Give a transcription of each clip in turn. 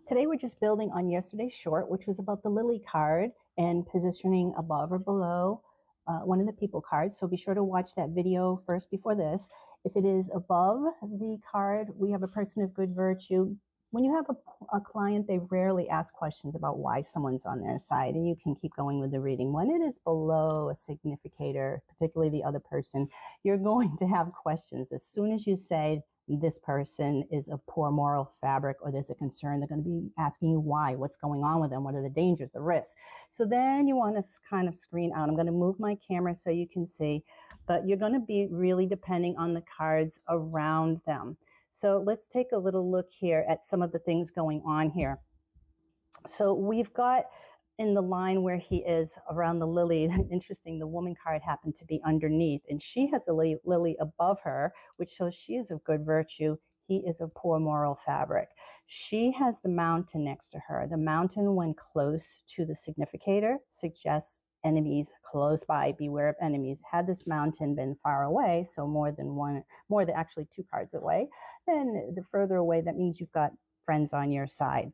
Today we're just building on yesterday's short, which was about the lily card and positioning above or below one of the people cards. So be sure to watch that video first before this. If it is above the card, we have a person of good virtue. When you have a client, they rarely ask questions about why someone's on their side, and you can keep going with the reading. When it is below a significator, particularly the other person, you're going to have questions. As soon as you say, this person is of poor moral fabric, or there's a concern, they're going to be asking you why, what's going on with them, what are the dangers, the risks. So then you want to kind of screen out. I'm going to move my camera so you can see, but you're going to be really depending on the cards around them. So let's take a little look here at some of the things going on here. So we've got in the line where he is around the lily, interesting, the woman card happened to be underneath, and she has a lily above her, which shows she is of good virtue. He is of poor moral fabric. She has the mountain next to her. The mountain, when close to the significator, suggests enemies close by, beware of enemies. Had this mountain been far away, so more than actually two cards away, then the further away, that means you've got friends on your side.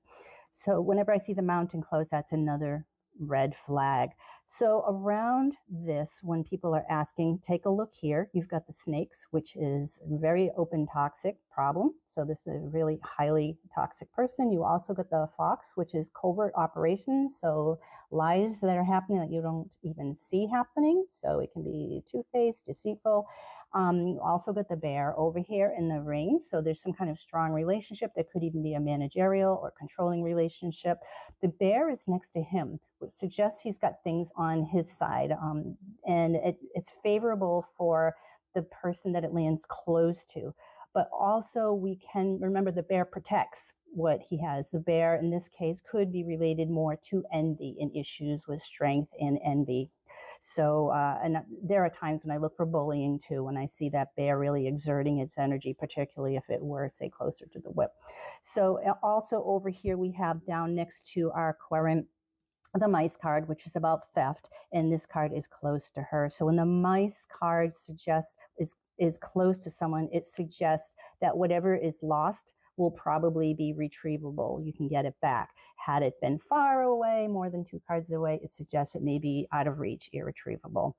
So whenever I see the mountain close, that's another red flag. So around this, when people are asking, take a look here. You've got the snakes, which is a very open toxic problem. So this is a really highly toxic person. You also got the fox, which is covert operations. So lies that are happening that you don't even see happening. So it can be two-faced, deceitful. You also got the bear over here in the ring. So there's some kind of strong relationship. There could even be a managerial or controlling relationship. The bear is next to him, which suggests he's got things on his side. And it's favorable for the person that it lands close to. But also we can remember the bear protects what he has. The bear in this case could be related more to envy and issues with strength and envy. So, and there are times when I look for bullying too, when I see that bear really exerting its energy, particularly if it were, say, closer to the whip. So also over here we have down next to our querent the mice card, which is about theft, and this card is close to her. So when the mice card suggests is close to someone, it suggests that whatever is lost will probably be retrievable. You can get it back. Had it been far away, more than two cards away, it suggests it may be out of reach, irretrievable.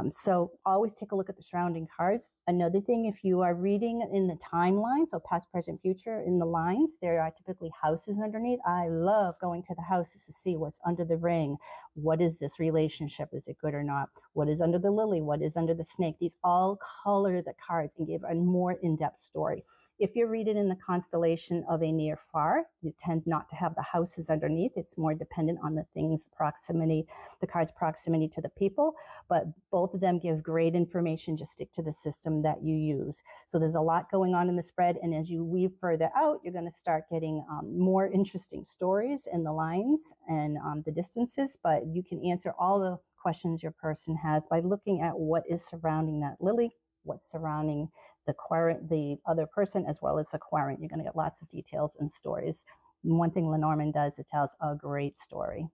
So always take a look at the surrounding cards. Another thing, if you are reading in the timeline, so past, present, future, in the lines, there are typically houses underneath. I love going to the houses to see what's under the ring. What is this relationship? Is it good or not? What is under the lily? What is under the snake? These all color the cards and give a more in-depth story. If you're reading in the constellation of a near far, you tend not to have the houses underneath. It's more dependent on the thing's proximity, the card's proximity to the people, but both of them give great information. Just stick to the system that you use. So there's a lot going on in the spread, and as you weave further out, you're going to start getting more interesting stories in the lines and the distances, but you can answer all the questions your person has by looking at what is surrounding that lily, what's surrounding the other person, as well as the querent. You're going to get lots of details and stories. And one thing Lenormand does, it tells a great story.